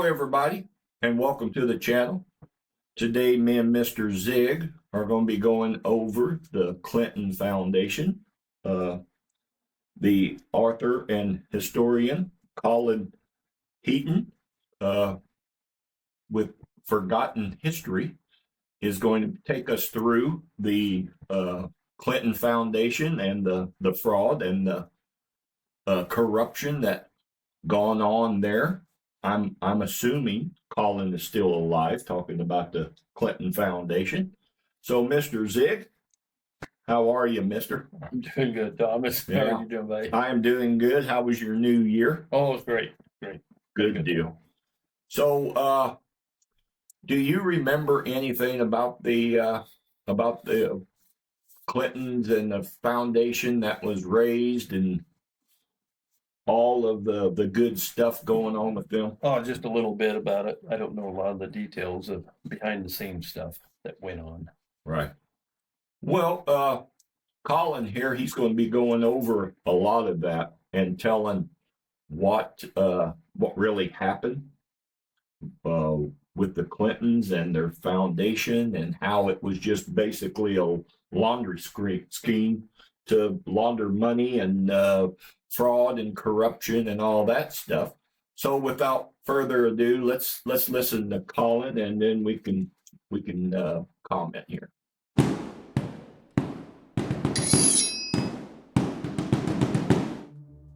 Hello, everybody, and welcome to the channel. Today, me and Mr. Zig are going to be going over the Clinton Foundation. The author and historian Colin Heaton, with Forgotten History, is going to take us through the Clinton Foundation and the fraud and the corruption that gone on there. I'm assuming Colin is still alive, talking about the Clinton Foundation. So, Mr. Zig, how are you, mister? I'm doing good, Thomas. How are you doing, buddy? I am doing good. How was your new year? Oh, it's great. Good deal. So, do you remember anything about the Clintons and the foundation that was raised and all of the good stuff going on with them? Oh, just a little bit about it. I don't know a lot of the details of behind the scenes stuff that went on. Right. Well, Colin here, he's going to be going over a lot of that and telling what really happened with the Clintons and their foundation, and how it was just basically a laundry scheme to launder money and fraud and corruption and all that stuff. So without further ado, let's listen to Colin, and then we can comment here.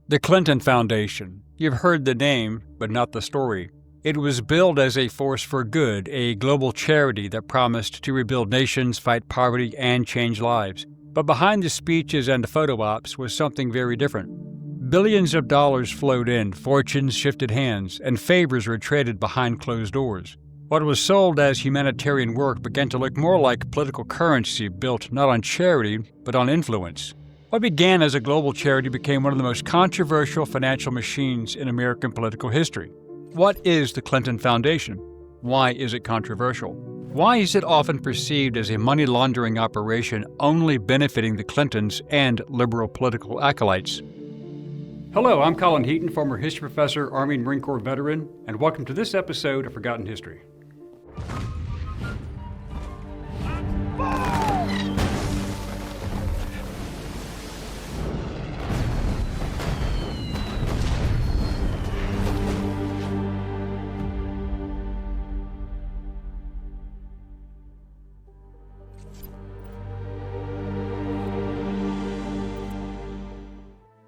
The Clinton Foundation. You've heard the name, but not the story. It was billed as a force for good, a global charity that promised to rebuild nations, fight poverty, and change lives. But behind the speeches and the photo ops was something very different. Billions of dollars flowed in, fortunes shifted hands, and favors were traded behind closed doors. What was sold as humanitarian work began to look more like political currency built not on charity, but on influence. What began as a global charity became one of the most controversial financial machines in American political history. What is the Clinton Foundation? Why is it controversial? Why is it often perceived as a money laundering operation only benefiting the Clintons and liberal political acolytes? Hello, I'm Colin Heaton, former history professor, Army and Marine Corps veteran, and welcome to this episode of Forgotten History.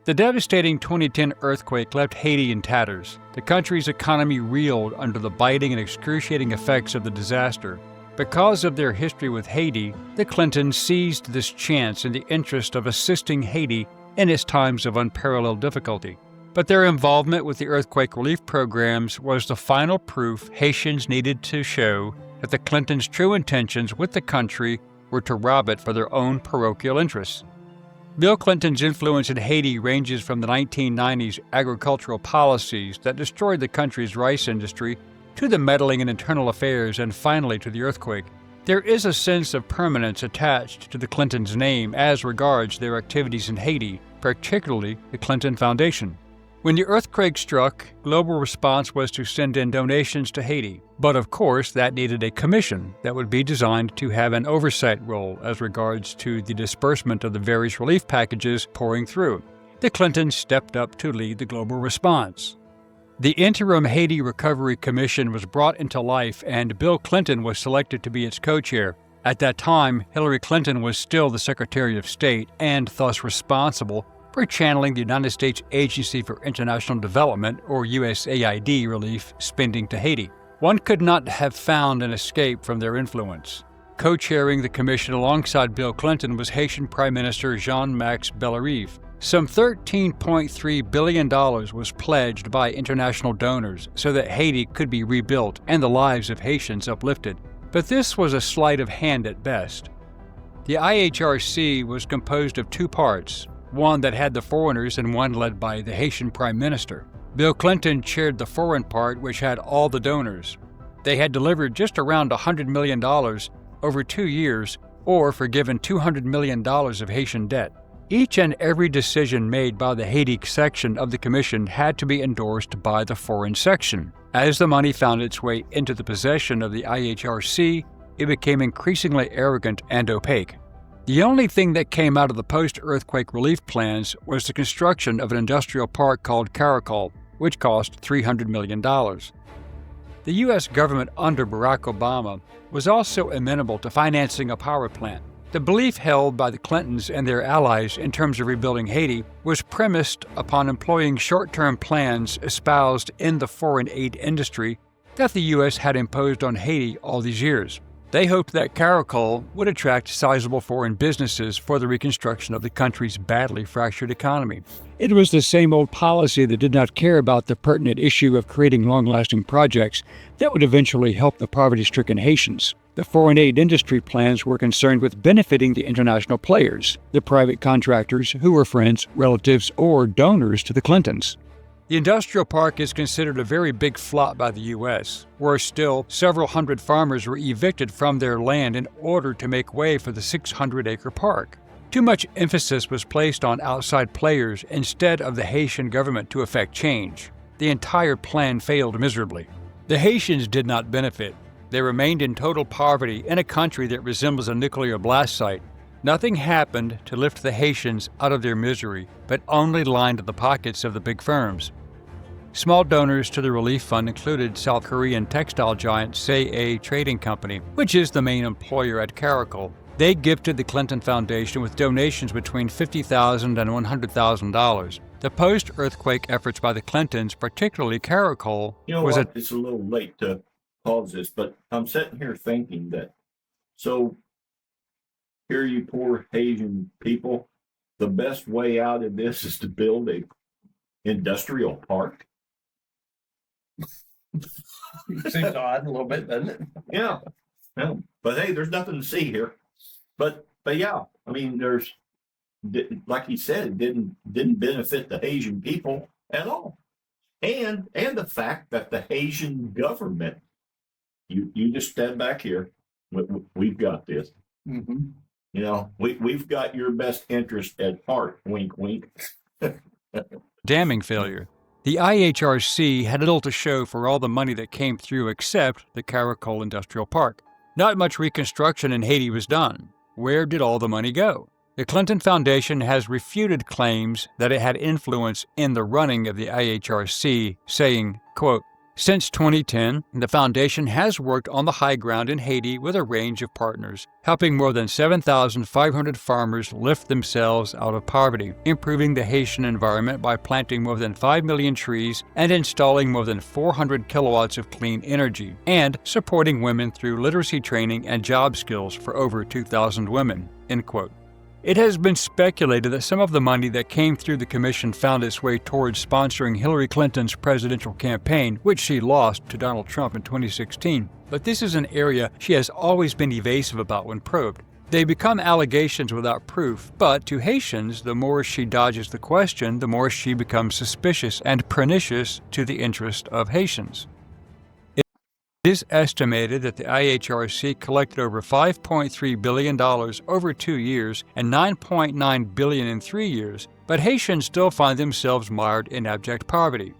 The devastating 2010 earthquake left Haiti in tatters. The country's economy reeled under the biting and excruciating effects of the disaster. Because of their history with Haiti, the Clintons seized this chance in the interest of assisting Haiti in its times of unparalleled difficulty. But their involvement with the earthquake relief programs was the final proof Haitians needed to show that the Clintons' true intentions with the country were to rob it for their own parochial interests. Bill Clinton's influence in Haiti ranges from the 1990s agricultural policies that destroyed the country's rice industry to the meddling in internal affairs and finally to the earthquake. There is a sense of permanence attached to the Clintons' name as regards their activities in Haiti, particularly the Clinton Foundation. When the earthquake struck, global response was to send in donations to Haiti. But of course, that needed a commission that would be designed to have an oversight role as regards to the disbursement of the various relief packages pouring through. The Clintons stepped up to lead the global response. The Interim Haiti Recovery Commission was brought into life, and Bill Clinton was selected to be its co-chair. At that time, Hillary Clinton was still the Secretary of State and thus responsible for channeling the United States Agency for International Development, or USAID, relief spending to Haiti. One could not have found an escape from their influence. Co-chairing the commission alongside Bill Clinton was Haitian Prime Minister Jean-Max Bellerive. Some $13.3 billion was pledged by international donors so that Haiti could be rebuilt and the lives of Haitians uplifted. But this was a sleight of hand at best. The IHRC was composed of two parts, one that had the foreigners and one led by the Haitian Prime Minister. Bill Clinton chaired the foreign part, which had all the donors. They had delivered just around $100 million over 2 years, or forgiven $200 million of Haitian debt. Each and every decision made by the Haiti section of the commission had to be endorsed by the foreign section. As the money found its way into the possession of the IHRC, it became increasingly arrogant and opaque. The only thing that came out of the post-earthquake relief plans was the construction of an industrial park called Caracol, which cost $300 million. The U.S. government under Barack Obama was also amenable to financing a power plant. The belief held by the Clintons and their allies in terms of rebuilding Haiti was premised upon employing short-term plans espoused in the foreign aid industry that the U.S. had imposed on Haiti all these years. They hoped that Caracol would attract sizable foreign businesses for the reconstruction of the country's badly fractured economy. It was the same old policy that did not care about the pertinent issue of creating long-lasting projects that would eventually help the poverty-stricken Haitians. The foreign aid industry plans were concerned with benefiting the international players, the private contractors who were friends, relatives, or donors to the Clintons. The industrial park is considered a very big flop by the U.S. Worse still, several hundred farmers were evicted from their land in order to make way for the 600-acre park. Too much emphasis was placed on outside players instead of the Haitian government to effect change. The entire plan failed miserably. The Haitians did not benefit. They remained in total poverty in a country that resembles a nuclear blast site. Nothing happened to lift the Haitians out of their misery, but only lined the pockets of the big firms. Small donors to the relief fund included South Korean textile giant Say Trading Company, which is the main employer at Caracol. They gifted the Clinton Foundation with donations between $50,000 and $100,000. The post-earthquake efforts by the Clintons, particularly Caracol, It's a little late to pause this, but I'm sitting here thinking that, so here you poor Haitian people, the best way out of this is to build a industrial park. Seems odd a little bit, doesn't it? Yeah, no, but hey, there's nothing to see here. But yeah, I mean, like he said, it didn't benefit the Haitian people at all, and the fact that the Haitian government, you just stand back here, we've got this. Mm-hmm. You know, we've got your best interest at heart. Wink, wink. damning failure. The IHRC had little to show for all the money that came through except the Caracol Industrial Park. Not much reconstruction in Haiti was done. Where did all the money go? The Clinton Foundation has refuted claims that it had influence in the running of the IHRC, saying, quote, "Since 2010, the foundation has worked on the high ground in Haiti with a range of partners, helping more than 7,500 farmers lift themselves out of poverty, improving the Haitian environment by planting more than 5 million trees and installing more than 400 kilowatts of clean energy, and supporting women through literacy training and job skills for over 2,000 women." End quote. It has been speculated that some of the money that came through the commission found its way towards sponsoring Hillary Clinton's presidential campaign, which she lost to Donald Trump in 2016. But this is an area she has always been evasive about when probed. They become allegations without proof, but to Haitians, the more she dodges the question, the more she becomes suspicious and pernicious to the interest of Haitians. It is estimated that the IHRC collected over $5.3 billion over 2 years and $9.9 billion in 3 years, but Haitians still find themselves mired in abject poverty.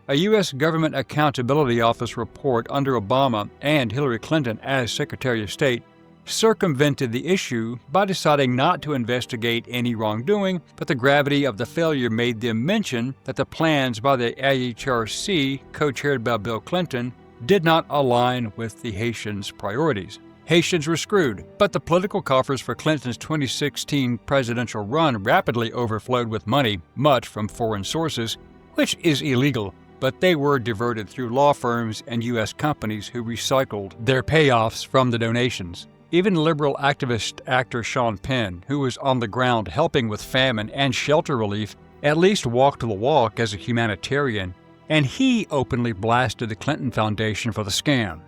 A U.S. Government Accountability Office report under Obama and Hillary Clinton as Secretary of State circumvented the issue by deciding not to investigate any wrongdoing, but the gravity of the failure made them mention that the plans by the IHRC, co-chaired by Bill Clinton, did not align with the Haitians' priorities. Haitians were screwed, but the political coffers for Clinton's 2016 presidential run rapidly overflowed with money, much from foreign sources, which is illegal, but they were diverted through law firms and U.S. companies who recycled their payoffs from the donations. Even liberal activist actor Sean Penn, who was on the ground helping with famine and shelter relief, at least walked the walk as a humanitarian, and he openly blasted the Clinton Foundation for the scam.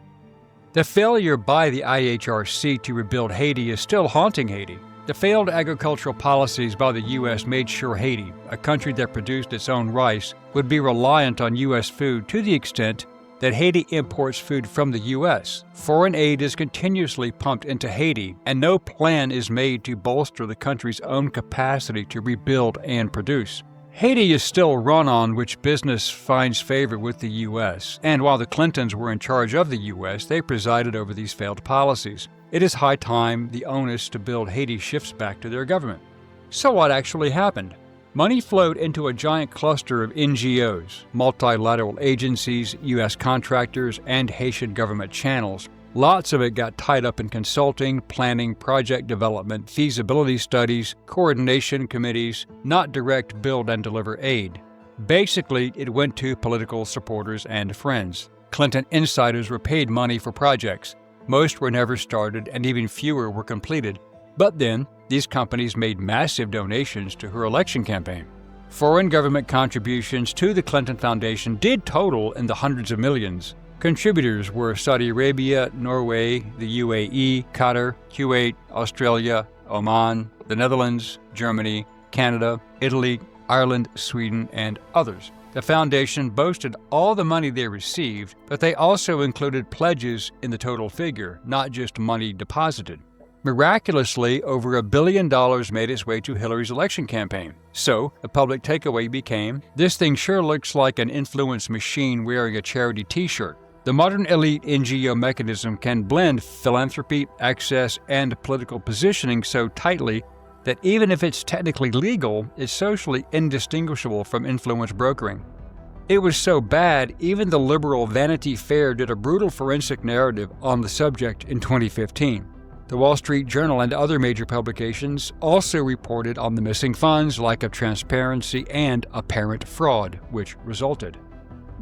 The failure by the IHRC to rebuild Haiti is still haunting Haiti. The failed agricultural policies by the U.S. made sure Haiti, a country that produced its own rice, would be reliant on U.S. food to the extent that Haiti imports food from the U.S. Foreign aid is continuously pumped into Haiti, and no plan is made to bolster the country's own capacity to rebuild and produce. Haiti is still run on which business finds favor with the U.S., and while the Clintons were in charge of the U.S., they presided over these failed policies. It is high time the onus to build Haiti shifts back to their government. So what actually happened? Money flowed into a giant cluster of NGOs, multilateral agencies, U.S. contractors, and Haitian government channels. Lots of it got tied up in consulting, planning, project development, feasibility studies, coordination committees, not direct build and deliver aid. Basically, it went to political supporters and friends. Clinton insiders were paid money for projects. Most were never started and even fewer were completed. But then, these companies made massive donations to her election campaign. Foreign government contributions to the Clinton Foundation did total in the hundreds of millions. Contributors were Saudi Arabia, Norway, the UAE, Qatar, Kuwait, Australia, Oman, the Netherlands, Germany, Canada, Italy, Ireland, Sweden, and others. The foundation boasted all the money they received, but they also included pledges in the total figure, not just money deposited. Miraculously, over $1 billion made its way to Hillary's election campaign. So, the public takeaway became, this thing sure looks like an influence machine wearing a charity t-shirt. The modern elite NGO mechanism can blend philanthropy, access, and political positioning so tightly that even if it's technically legal, it's socially indistinguishable from influence brokering. It was so bad, even the liberal Vanity Fair did a brutal forensic narrative on the subject in 2015. The Wall Street Journal and other major publications also reported on the missing funds, lack of transparency, and apparent fraud, which resulted.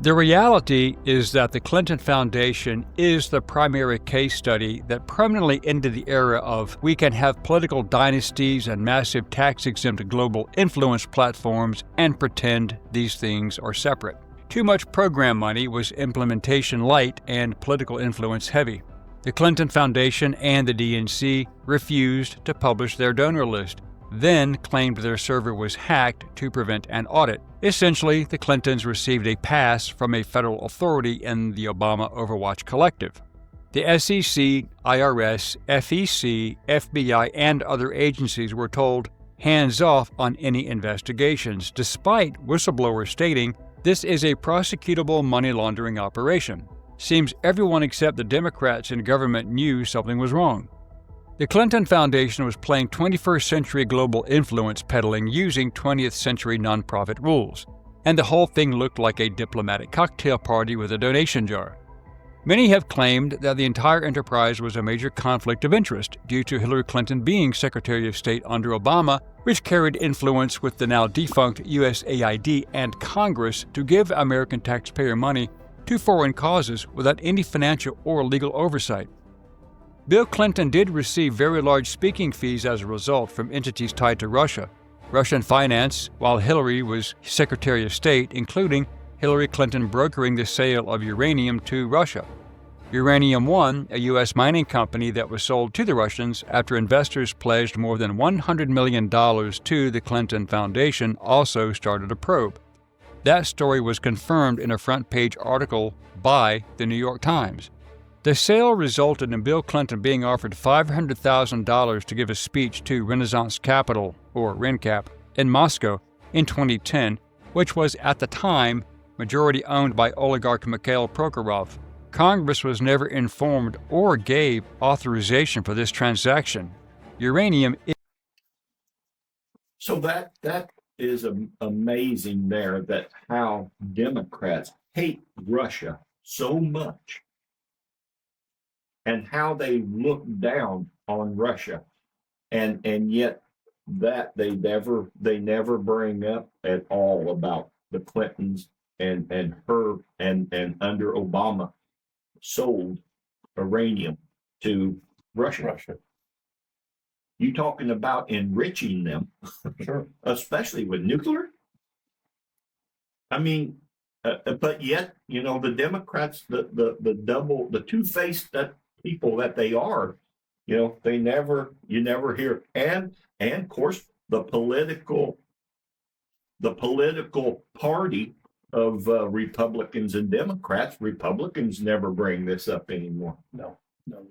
The reality is that the Clinton Foundation is the primary case study that permanently ended the era of we can have political dynasties and massive tax-exempt global influence platforms and pretend these things are separate. Too much program money was implementation light and political influence heavy. The Clinton Foundation and the DNC refused to publish their donor list, then claimed their server was hacked to prevent an audit. Essentially, the Clintons received a pass from a federal authority in the Obama Overwatch Collective. The SEC, IRS, FEC, FBI, and other agencies were told hands off on any investigations, despite whistleblowers stating this is a prosecutable money laundering operation. Seems everyone except the Democrats in government knew something was wrong. The Clinton Foundation was playing 21st century global influence peddling using 20th century nonprofit rules, and the whole thing looked like a diplomatic cocktail party with a donation jar. Many have claimed that the entire enterprise was a major conflict of interest due to Hillary Clinton being Secretary of State under Obama, which carried influence with the now defunct USAID and Congress to give American taxpayer money to foreign causes without any financial or legal oversight. Bill Clinton did receive very large speaking fees as a result from entities tied to Russian finance, while Hillary was Secretary of State, including Hillary Clinton brokering the sale of uranium to Russia. Uranium One, a U.S. mining company that was sold to the Russians after investors pledged more than $100 million to the Clinton Foundation, also started a probe. That story was confirmed in a front-page article by the New York Times. The sale resulted in Bill Clinton being offered $500,000 to give a speech to Renaissance Capital, or RENCAP, in Moscow in 2010, which was at the time majority owned by oligarch Mikhail Prokhorov. Congress was never informed or gave authorization for this transaction. Uranium is So that is amazing there, that how Democrats hate Russia so much and how they look down on Russia, and yet that they never bring up at all about the Clintons and her and under Obama sold uranium to Russia. You talking about enriching them, Sure. especially with nuclear? I mean, but yet, you know, the Democrats, the two-faced people that they are, you know, you never hear, and of course the political party of Republicans and Democrats. Republicans never bring this up anymore. No.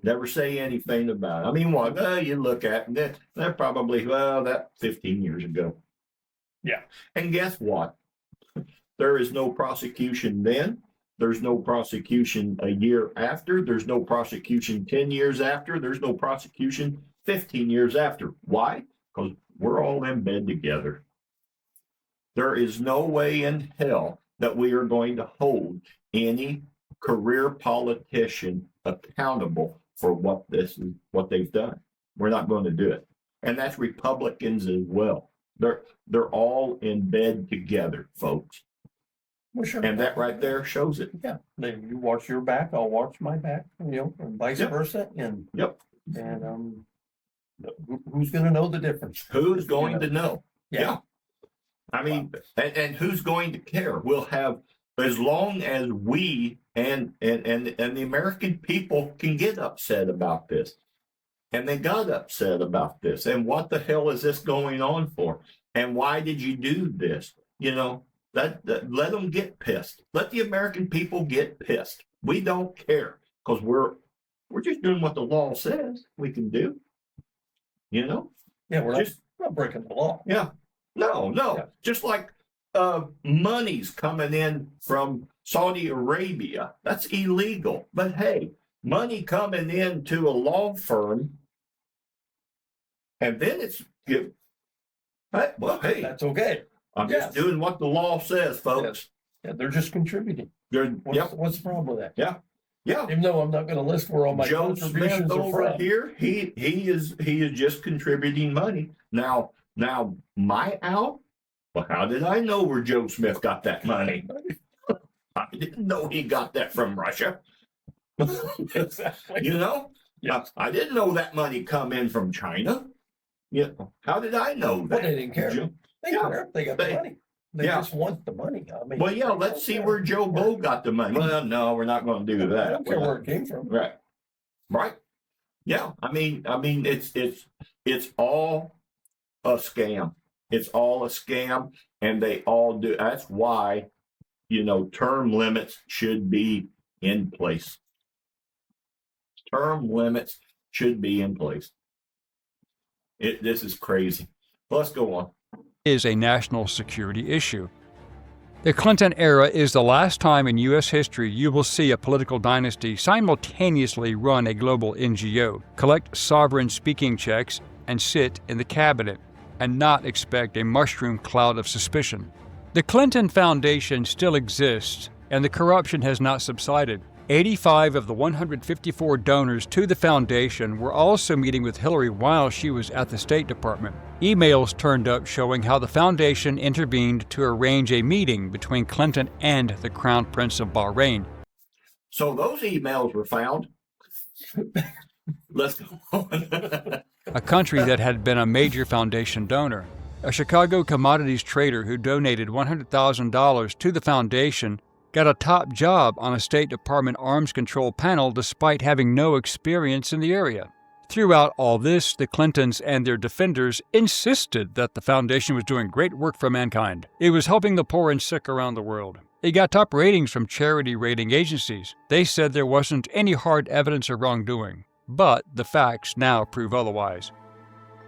Never say anything about it. I mean, what you look at, they're probably, that 15 years ago. Yeah. And guess what? There is no prosecution then. There's no prosecution a year after. There's no prosecution 10 years after. There's no prosecution 15 years after. Why? Because we're all in bed together. There is no way in hell that we are going to hold any career politician accountable for what they've done. We're not going to do it. And that's Republicans as well. They're all in bed together, folks. Well, sure. And that right there shows it. Yeah, then you watch your back, I'll watch my back, and vice Yep. versa, and Yep. who's gonna know the difference? Who's going to know? Yeah, I mean, and who's going to care? We'll have, as long as we and the American people can get upset about this. And they got upset about this. And what the hell is this going on for? And why did you do this? You know, that let them get pissed. Let the American people get pissed. We don't care, because we're just doing what the law says we can do. You know? yeah, we're Just not breaking the law. yeah. No. Yeah. Just like money's coming in from Saudi Arabia. That's illegal. But hey, money coming into a law firm, and then it's hey, well, hey, That's okay. I'm yes. just doing what the law says, folks. Yeah, they're just contributing. Yep. What's the problem with that? Yeah. Even though I'm not gonna list where all my Joe Smith contributions are over from. here, he is just contributing money. Now my out. Well, how did I know where Joe Smith got that money? I didn't know he got that from Russia. Exactly. You know? Yeah. I didn't know that money come in from China. Yeah. How did I know Well, that? they didn't care. Joe- They Yeah. care. They got the They- money. They yeah. just want the money. I mean, Well, yeah, let's see where Joe Blow got the money. Well, no, we're not going to do I that. don't care where it came from. Right. Right. Yeah. I mean, it's all a scam. It's all a scam, and they all do. That's why, term limits should be in place. Term limits should be in place. This is crazy. Let's go on. Is a national security issue. The Clinton era is the last time in U.S. history you will see a political dynasty simultaneously run a global NGO, collect sovereign speaking checks, and sit in the cabinet, and not expect a mushroom cloud of suspicion. The Clinton Foundation still exists, and the corruption has not subsided. 85 of the 154 donors to the foundation were also meeting with Hillary while she was at the State Department. Emails turned up showing how the foundation intervened to arrange a meeting between Clinton and the Crown Prince of Bahrain. So those emails were found. Let's go on. A country that had been a major foundation donor. A Chicago commodities trader who donated $100,000 to the foundation got a top job on a State Department arms control panel despite having no experience in the area. Throughout all this, the Clintons and their defenders insisted that the foundation was doing great work for mankind. It was helping the poor and sick around the world. It got top ratings from charity rating agencies. They said there wasn't any hard evidence of wrongdoing, but the facts now prove otherwise.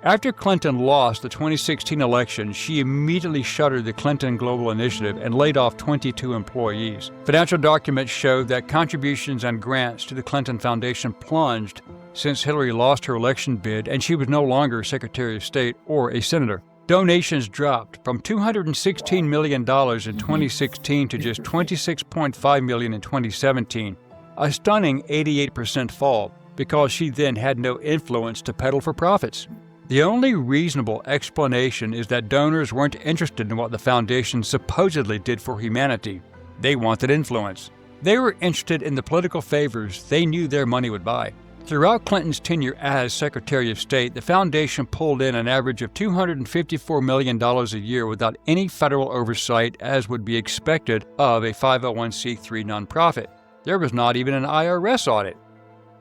After Clinton lost the 2016 election, she immediately shuttered the Clinton Global Initiative and laid off 22 employees. Financial documents show that contributions and grants to the Clinton Foundation plunged since Hillary lost her election bid and she was no longer Secretary of State or a senator. Donations dropped from $216 million in 2016 to just $26.5 million in 2017, a stunning 88% fall because she then had no influence to peddle for profits. The only reasonable explanation is that donors weren't interested in what the foundation supposedly did for humanity. They wanted influence. They were interested in the political favors they knew their money would buy. Throughout Clinton's tenure as Secretary of State, the foundation pulled in an average of $254 million a year without any federal oversight, as would be expected of a 501c3 nonprofit. There was not even an IRS audit.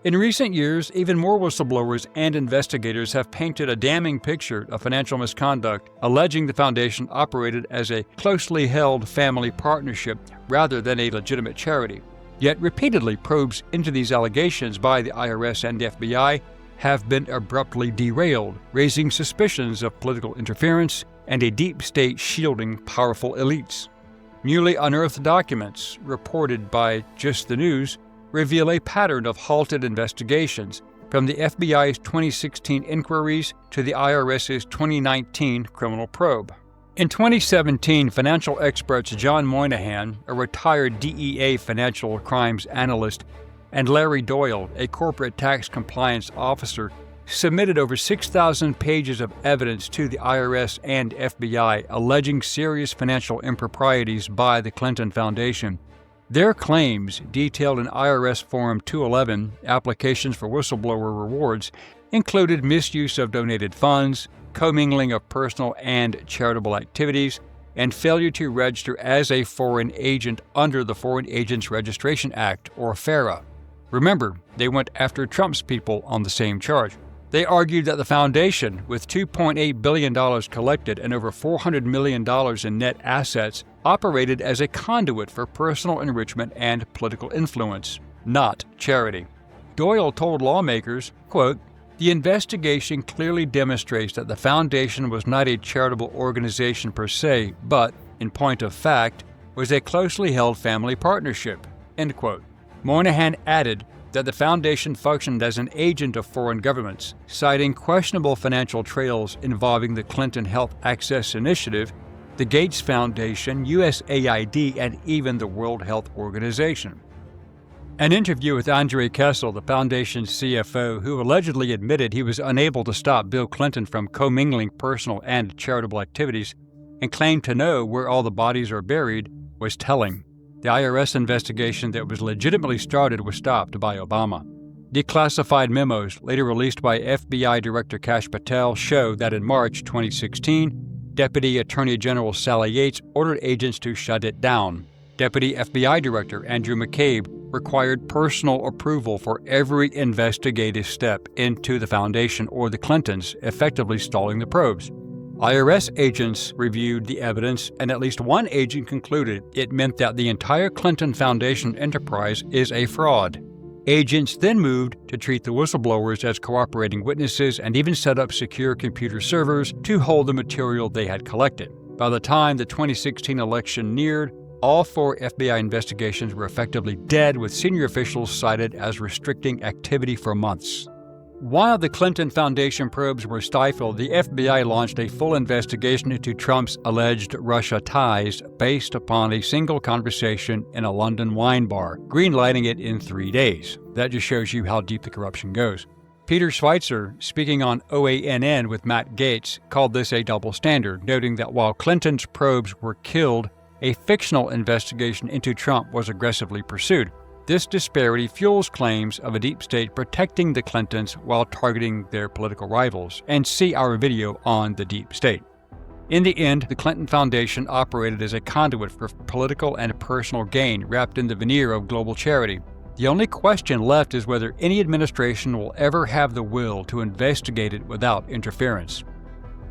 In recent years, even more whistleblowers and investigators have painted a damning picture of financial misconduct, alleging the foundation operated as a closely held family partnership rather than a legitimate charity. Yet repeatedly probes into these allegations by the IRS and FBI have been abruptly derailed, raising suspicions of political interference and a deep state shielding powerful elites. Newly unearthed documents, reported by Just the News, reveal a pattern of halted investigations, from the FBI's 2016 inquiries to the IRS's 2019 criminal probe. In 2017, financial experts John Moynihan, a retired DEA financial crimes analyst, and Larry Doyle, a corporate tax compliance officer, submitted over 6,000 pages of evidence to the IRS and FBI alleging serious financial improprieties by the Clinton Foundation. Their claims, detailed in IRS Form 211, Applications for Whistleblower Rewards, included misuse of donated funds, commingling of personal and charitable activities, and failure to register as a foreign agent under the Foreign Agents Registration Act, or FARA. Remember, they went after Trump's people on the same charge. They argued that the foundation, with $2.8 billion collected and over $400 million in net assets, operated as a conduit for personal enrichment and political influence, not charity. Doyle told lawmakers, quote, "The investigation clearly demonstrates that the foundation was not a charitable organization per se, but, in point of fact, was a closely held family partnership," end quote. Moynihan added that the foundation functioned as an agent of foreign governments, citing questionable financial trails involving the Clinton Health Access Initiative, the Gates Foundation, USAID, and even the World Health Organization. An interview with Andre Kessel, the foundation's CFO, who allegedly admitted he was unable to stop Bill Clinton from commingling personal and charitable activities and claimed to know where all the bodies are buried, was telling. The IRS investigation that was legitimately started was stopped by Obama. Declassified memos, later released by FBI Director Kash Patel, show that in March 2016, Deputy Attorney General Sally Yates ordered agents to shut it down. Deputy FBI Director Andrew McCabe required personal approval for every investigative step into the foundation or the Clintons, effectively stalling the probes. IRS agents reviewed the evidence, and at least one agent concluded it meant that the entire Clinton Foundation enterprise is a fraud. Agents then moved to treat the whistleblowers as cooperating witnesses and even set up secure computer servers to hold the material they had collected. By the time the 2016 election neared, all 4 FBI investigations were effectively dead, with senior officials cited as restricting activity for months. While the Clinton Foundation probes were stifled, the FBI launched a full investigation into Trump's alleged Russia ties based upon a single conversation in a London wine bar, greenlighting it in 3 days. That just shows you how deep the corruption goes. Peter Schweitzer, speaking on OANN with Matt Gaetz, called this a double standard, noting that while Clinton's probes were killed, a fictional investigation into Trump was aggressively pursued. This disparity fuels claims of a deep state protecting the Clintons while targeting their political rivals, and see our video on the deep state. In the end, the Clinton Foundation operated as a conduit for political and personal gain wrapped in the veneer of global charity. The only question left is whether any administration will ever have the will to investigate it without interference.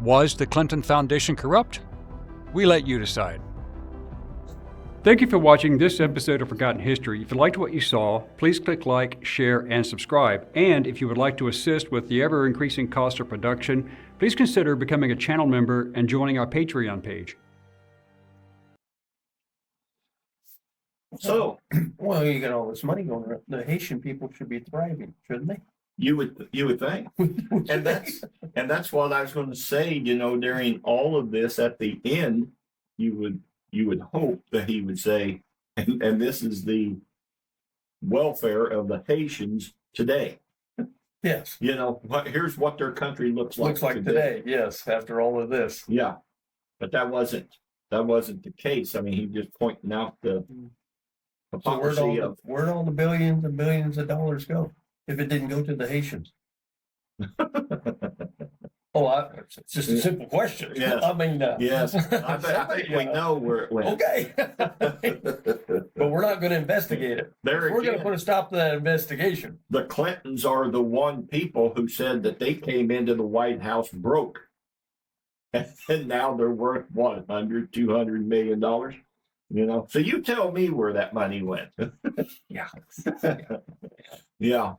Was the Clinton Foundation corrupt? We let you decide. Thank you for watching this episode of Forgotten History. If you liked what you saw, please click like, share, and subscribe. And if you would like to assist with the ever-increasing cost of production, please consider becoming a channel member and joining our Patreon page. So Well, you got all this money going around. The Haitian people should be thriving, shouldn't they? you would think, and that's what I was going to say. You know, during all of this, at the end, you would hope that he would say, and this is the welfare of the Haitians today. Yes. You know, here's what their country looks like today. Yes, after all of this. Yeah, but that wasn't the case. I mean, he just pointing out the So hypocrisy of. where'd all the billions and billions of dollars go if it didn't go to the Haitians? It's just a simple question. Yes. I mean, Yes, I think we know where it went. Okay. But we're not going to investigate it. There We're going to again, put a stop to that investigation. the Clintons are the one people who said that they came into the White House broke. And now they're worth what, $200 million? You know, so you tell me where that money went. Yeah. Yeah.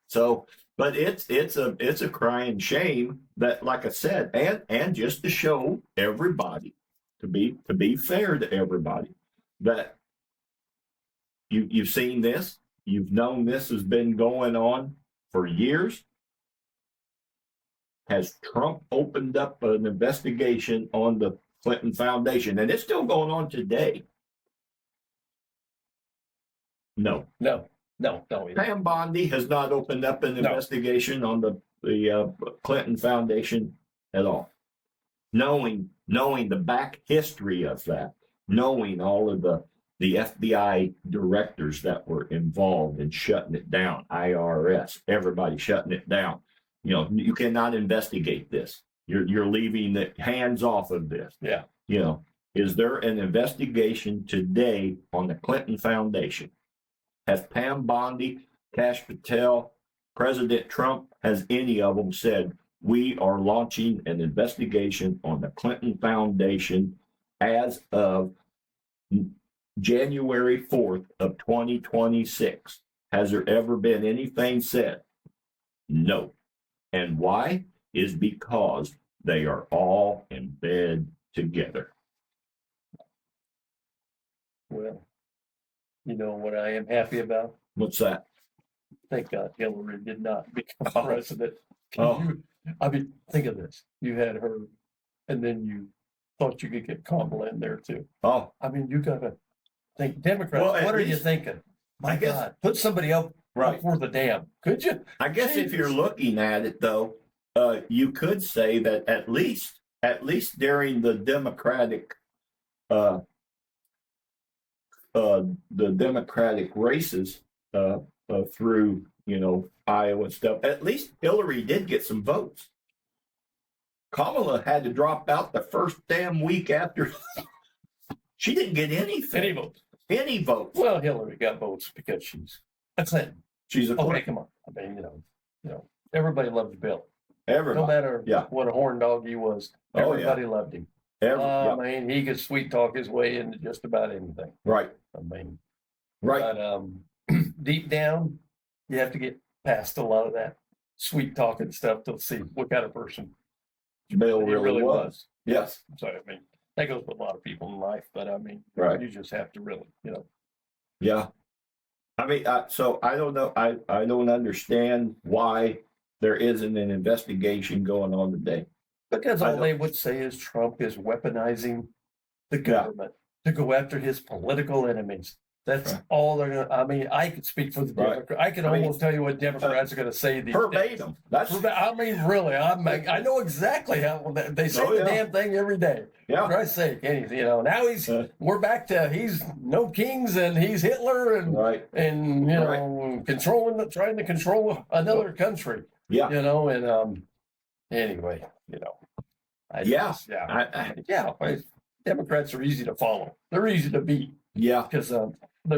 So But it's a crying shame that, like I said, and just to show everybody, to be fair to everybody, that you've seen this, you've known this has been going on for years. Has Trump opened up an investigation on the Clinton Foundation, and it's still going on today? No. No. Pam Bondi has not opened up an investigation on the Clinton Foundation at all. Knowing the back history of that, knowing all of the FBI directors that were involved in shutting it down, IRS, everybody shutting it down. You know, you cannot investigate this. You're leaving the hands off of this. Yeah. You know, is there an investigation today on the Clinton Foundation? Has Pam Bondi, Kash Patel, President Trump, has any of them said, we are launching an investigation on the Clinton Foundation as of January 4th of 2026? Has there ever been anything said? No. And why? Is because they are all in bed together. Well, you know what I am happy about? What's that? Thank God Hillary did not become Oh. president. Oh. I mean, think of this. You had her, and then you thought you could get Kamala in there too. Oh, I mean, you gotta think, Democrats, Well, at what are you least- thinking? My I guess- God, put somebody up right. for the dam, could you? I guess if you're looking at it though, you could say that at least during the Democratic races through, you know, Iowa and stuff, at least Hillary did get some votes. Kamala had to drop out the first damn week after. She didn't get anything. Any votes. Well, Hillary got votes because she's a Clinton. She's a Okay, come on. I mean, you know, everybody loved Bill. No everybody. matter Yeah. what a horn dog he was, Oh, yeah. everybody loved him. Yeah. I mean, he could sweet talk his way into just about anything. Right. I mean, Right. but deep down, you have to get past a lot of that sweet talking stuff to see what kind of person Bill he really was. Yes. So I mean, that goes with a lot of people in life, but I mean, Right. you just have to really, Yeah. I mean, so I don't know. I don't understand why there isn't an investigation going on today. because I all don't- they would say is Trump is weaponizing the government to go after his political enemies. That's Right. all they're gonna, I mean, I could speak for the Right. Democrats. I can I mean, almost tell you what Democrats are gonna say these days. Verbatim. That's I mean, really, I know exactly how they say Oh, the yeah. damn thing every day. For yeah. Christ's sake, now we're back to he's no kings and he's Hitler and Right. trying to control another country. Yeah. Anyway, Yeah. Democrats are easy to follow. They're easy to beat Yeah. because they're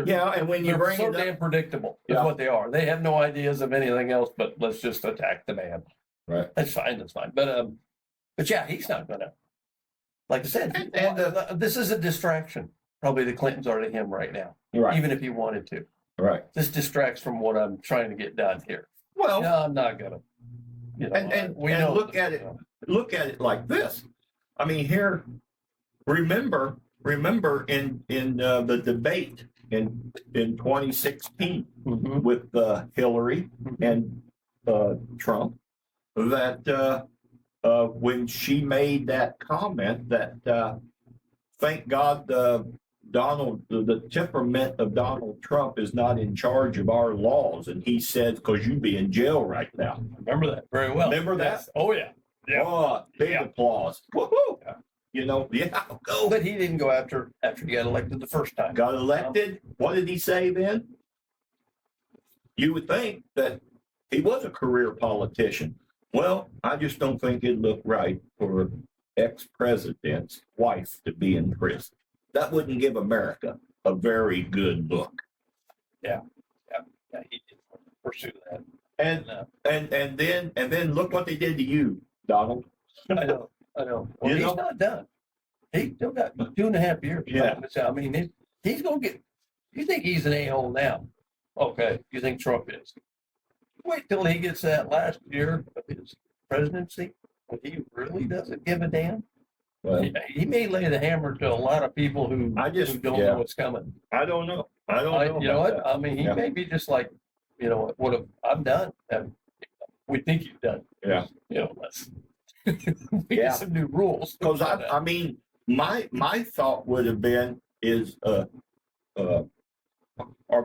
Yeah. And when you they're bring so it up, damn predictable. Is Yeah. what they are. They have no ideas of anything else but let's just attack the man. right. That's fine. But yeah, he's not gonna. Like I said, this is a distraction. Probably the Clintons are to him right now, Right. even if he wanted to. Right. This distracts from what I'm trying to get done here. Well, No, I'm not gonna. And look at it. Look at it like this. I mean, here, remember in the debate in 2016 Mhm. with Hillary and Trump, that when she made that comment that thank God the temperament of Donald Trump is not in charge of our laws, and he said, because you'd be in jail right now. Remember that very well. Remember that? Yes. Oh yeah. Yeah. Oh, big Yeah. applause. Woohoo! Yeah. Go. But he didn't go after he got elected the first time. Got elected. What did he say then? You would think that he was a career politician. Well, I just don't think it'd look right for ex-president's wife to be in prison. That wouldn't give America a very good look. Yeah, he did pursue that. And then look what they did to you, Donald. I know. Well, You he's know? not done. He still got 2.5 years. Yeah. I mean, he's gonna get. You think he's an a-hole now? Okay. You think Trump is? Wait till he gets that last year of his presidency, when he really doesn't give a damn. Well, He may lay the hammer to a lot of people who, who don't know what's coming. I don't know. I don't know. You know about what? that. I mean, he Yeah. may be just like, you know, what have I'm done. We think you've done. Yeah. You know, let's we Yeah. get some new rules. Because I mean, my thought would have been is or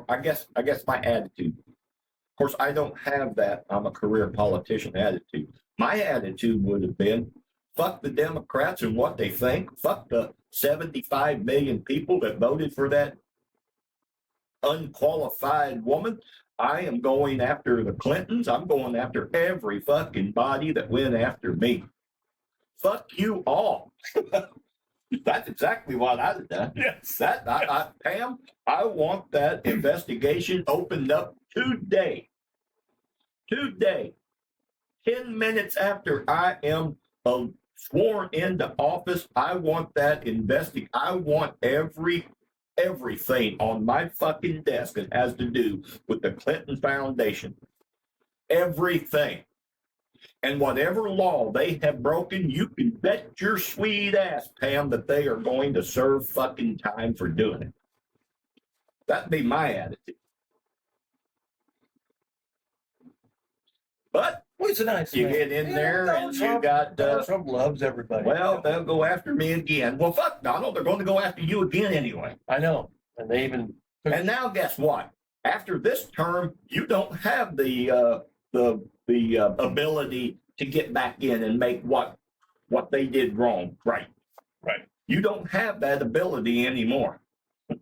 I guess my attitude. Of course, I don't have that. I'm a career politician attitude. My attitude would have been, fuck the Democrats and what they think. Fuck the 75 million people that voted for that unqualified woman. I am going after the Clintons. I'm going after every fucking body that went after me. Fuck you all. That's exactly what I'd have done. Yes. Pam, I want that investigation opened up today. Today. 10 minutes after I am sworn into office, I want that I want everything on my fucking desk that has to do with the Clinton Foundation. Everything. And whatever law they have broken, you can bet your sweet ass, Pam, that they are going to serve fucking time for doing it. That'd be my attitude. But Well, he's a nice you man. get in there Donald and Trump, you got, Donald Trump loves everybody. well, they'll go after me again. Well, fuck Donald, they're going to go after you again anyway. I know. And they even And now guess what? After this term, you don't have the ability to get back in and make what they did wrong right. Right. You don't have that ability anymore. yeah,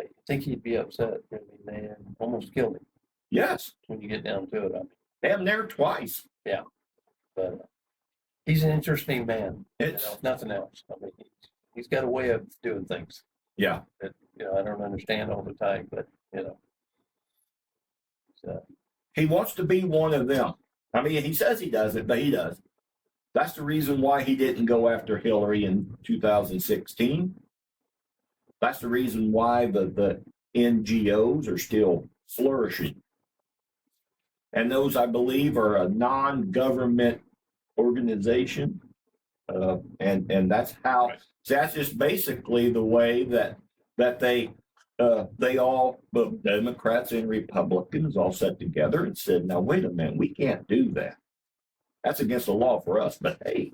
you think he'd be upset. I mean, man, almost killed him Yes, when you get down to it. I mean, damn near twice. but he's an interesting man. It's If nothing else. I mean, he's got a way of doing things yeah. that I don't understand all the time, but so, He wants to be one of them. I mean, he says he doesn't, but he does. That's the reason why he didn't go after Hillary in 2016. That's the reason why the NGOs are still flourishing. And those, I believe, are a non-government organization. And that's how, Right. that's just basically the way that they all, the Democrats and Republicans all sat together and said, now, wait a minute, we can't do that. That's against the law for us. But hey,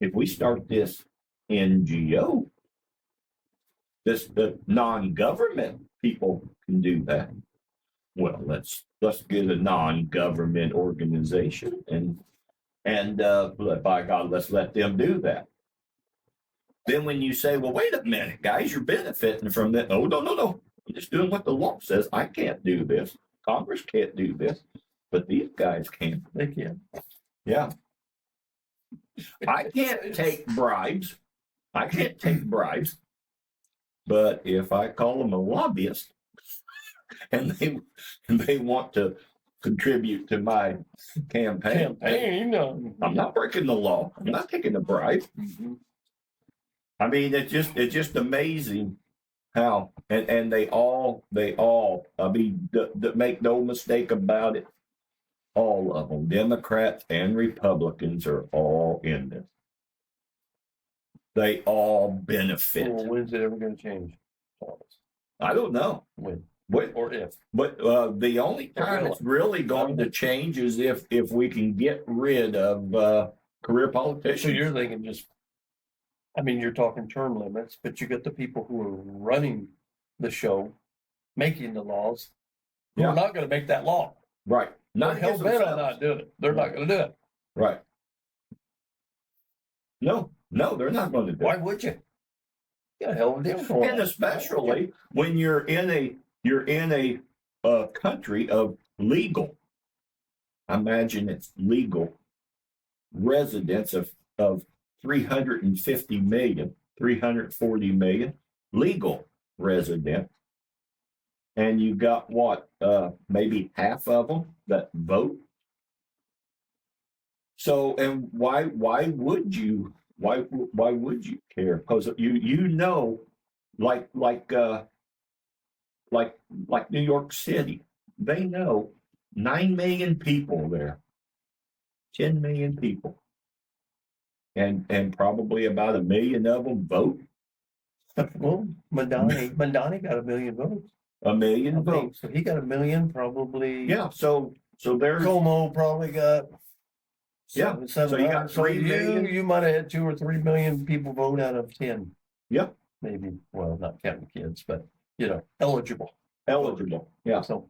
if we start this NGO, the non-government people can do that. Well, let's get a non-government organization and by God, let's let them do that. Then when you say, well, wait a minute, guys, you're benefiting from that. Oh, no. I'm just doing what the law says. I can't do this. Congress can't do this, but these guys can. they can. Yeah. I can't take bribes. But if I call them a lobbyist and they want to contribute to my campaign, I'm not breaking the law. I'm not taking a bribe. Mhm. I mean, it's just amazing how, and they all, I mean, make no mistake about it. All of them, Democrats and Republicans, are all in this. They all benefit. Well, when's it ever going to change? I don't know. When But or if? the only time it's really going to change is if we can get rid of career So politicians. you're thinking just, I mean, you're talking term limits, but you got the people who are running the show, making the laws, who Yeah. are not going to make that law. Right. They're Not hell against bent on themselves. not doing it. They're not going to do it. Right. No, they're not going to do Why it. would you? You got a hell of a deal going And on. especially when you're in a country of legal. Imagine it's legal residents of 350 million, 340 million legal residents. And you got what, maybe half of them that vote. So, and why would you care? Because you know, like New York City, they know 9 million people there. 10 million people. And probably about 1 million of them vote. Well, Mandani got 1 million votes. 1 million I think. votes. So he got 1 million, probably. Yeah, so there's Como probably got. Yeah, so you got 3 million. You might have had 2 or 3 million people vote out of 10. Yeah. Maybe, well, not counting kids, but, eligible. eligible. Yeah. So,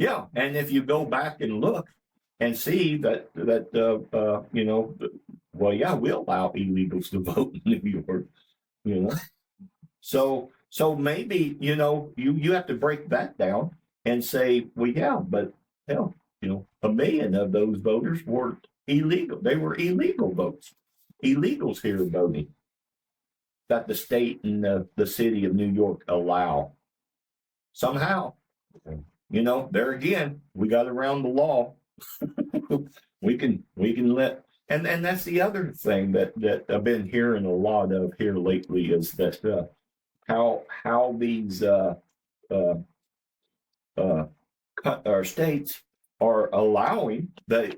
Yeah, and if you go back and look and see that well, yeah, we allow illegals to vote in New York, So maybe, you have to break that down and say, well, yeah, but hell, 1 million of those voters were illegal. They were illegal votes. Illegals here voting that the state and the city of New York allow. Somehow, there again, we got around the law. we can let, and that's the other thing that I've been hearing a lot of here lately is that how these our states are allowing that,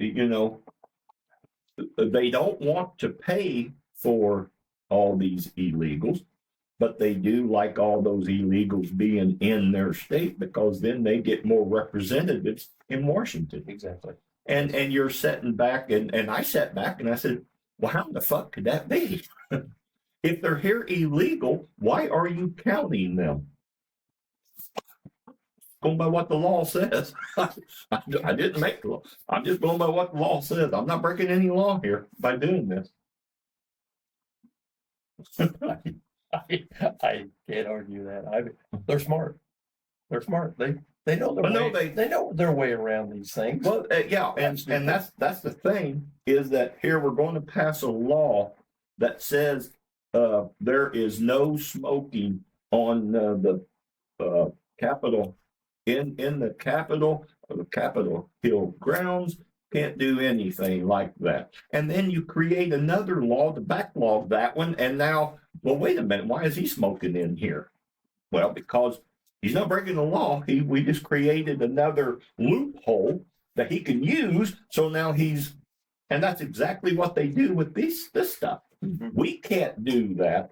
they don't want to pay for all these illegals, but they do like all those illegals being in their state because then they get more representatives in Washington. exactly. And you're sitting back, and I sat back and I said, well, how the fuck could that be? If they're here illegal, why are you counting them? Going by what the law says. I didn't make the law. I'm just going by what the law says. I'm not breaking any law here by doing this. I can't argue that. They're smart. They're smart. They know their Well, way. They know their way around these things. Well, yeah, and that's the thing is that here we're going to pass a law that says there is no smoking on the Capitol in the Capitol or the Capitol Hill grounds. Can't do anything like that. And then you create another law to backlog that one. And now, well, wait a minute, why is he smoking in here? Well, because he's not breaking the law. We just created another loophole that he can use. So now and that's exactly what they do with this stuff. Mhm. We can't do that.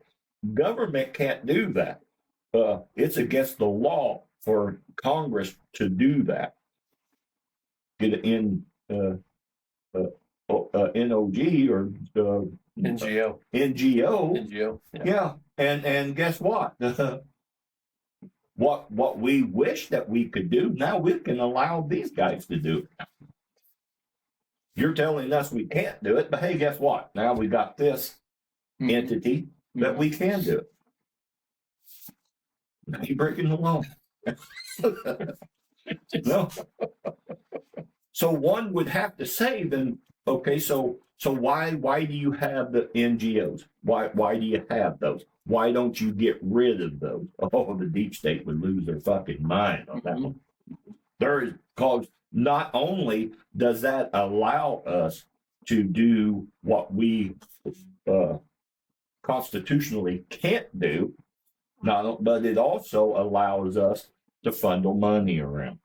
Government can't do that. It's against the law for Congress to do that. Get it in NOG or NGO. NGO. NGO. Yeah, and guess what? What we wish that we could do, now we can allow these guys to do it. You're telling us we can't do it, but hey, guess what? Now we got this entity that we can do it. Now you're breaking the law. No. So one would have to say then, okay, so why do you have the NGOs? Why do you have those? Why don't you get rid of those? Oh, the deep state would lose their fucking mind on that one. Because not only does that allow us to do what we constitutionally can't do, but it also allows us to funnel money around.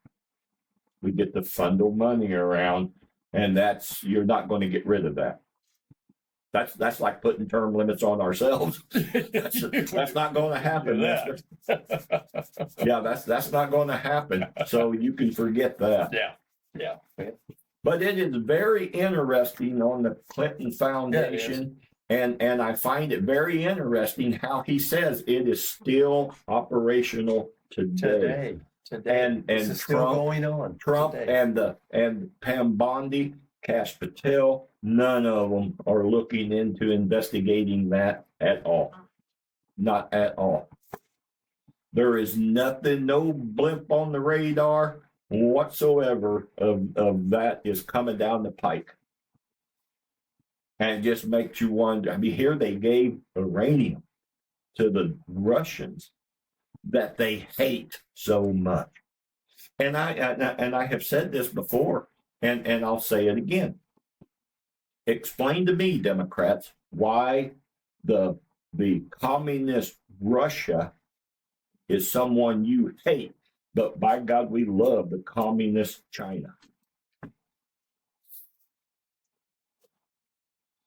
We get to funnel money around, and you're not going to get rid of that. That's like putting term limits on ourselves. That's not going to happen. Yeah, that's not going to happen. So you can forget that. Yeah. But it is very interesting on the Clinton Foundation, and I find it very interesting how he says it is still operational today. And this is still going on. Trump today. and Pam Bondi, Kash Patel, none of them are looking into investigating that at all. Not at all. There is nothing, no blimp on the radar whatsoever of that is coming down the pike. And it just makes you wonder. I mean, here they gave uranium to the Russians that they hate so much. And I have said this before, and I'll say it again. Explain to me, Democrats, why the communist Russia is someone you hate, But by God, we love the communist China.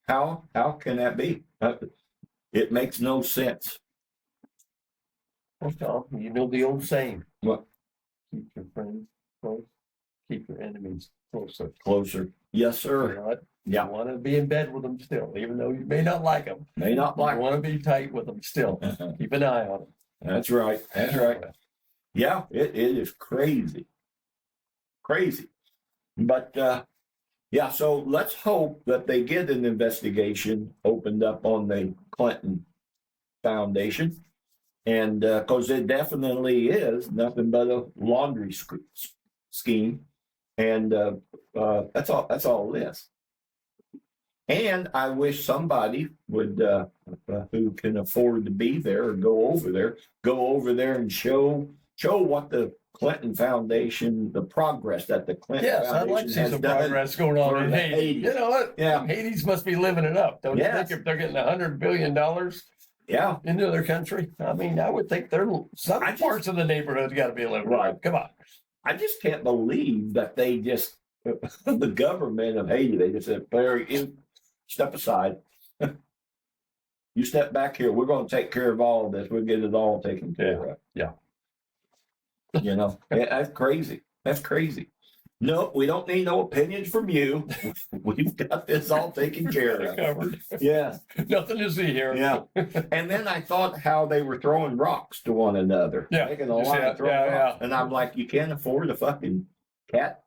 How can that be? It makes no sense. Well, Tom, you know the old saying, What? keep your friends close, keep your enemies closer. Closer? Yes, You sir. know what? Yeah. You want to be in bed with them still, even though you may not like them. May not You like. want to be tight with them still. Keep an eye on them. That's right. That's right. Yeah, it is crazy. Crazy. But yeah, so let's hope that they get an investigation opened up on the Clinton Foundation. And because it definitely is nothing but a laundry scheme. And that's all it is. And I wish somebody would, who can afford to be there or go over there and show what the Clinton Foundation, the progress that the Clinton Yes, I'd Foundation like to see has some done. progress going on for in the Haiti. 80s. You know what? Yeah. Hades must be living it up. Don't you Yes. think if they're getting $100 billion Yeah, into their country? I mean, I would think some I just- parts of the neighborhood got to be living Right. up. Come on. I just can't believe that they just, the government of Haiti, they just said, Barry, step aside. You step back here. We're going to take care of all of this. We'll get it all taken care of. Yeah. You know, that's crazy. That's crazy. No, we don't need no opinions from you. We've got this all taken care of. Covered. Yeah, Nothing to see here. yeah. And then I thought how they were throwing rocks to one another. Yeah, Making a you see line that? throwing Yeah, rocks. And I'm like, you can't afford a fucking cat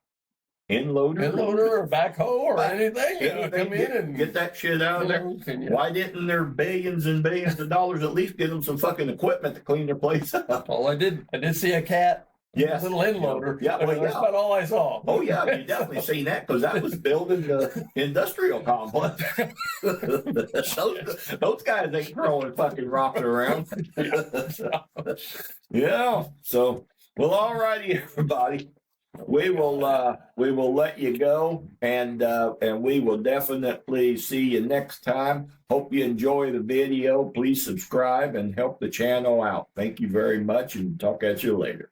inloader. Inloader or backhoe or Back- anything. Anything, Come in and get that shit out of there. Can you- Why didn't their billions and billions of dollars at least give them some fucking equipment to clean their place up? Well, I did see a cat. Yes. Little inloader. Yeah, but well, that's yeah. about all I saw. Oh yeah, you definitely seen that because that was building the industrial complex. those guys ain't throwing fucking rocks around. Yeah. So well, all righty, everybody. We will let you go, and we will definitely see you next time. Hope you enjoy the video. Please subscribe and help the channel out. Thank you very much, and talk at you later.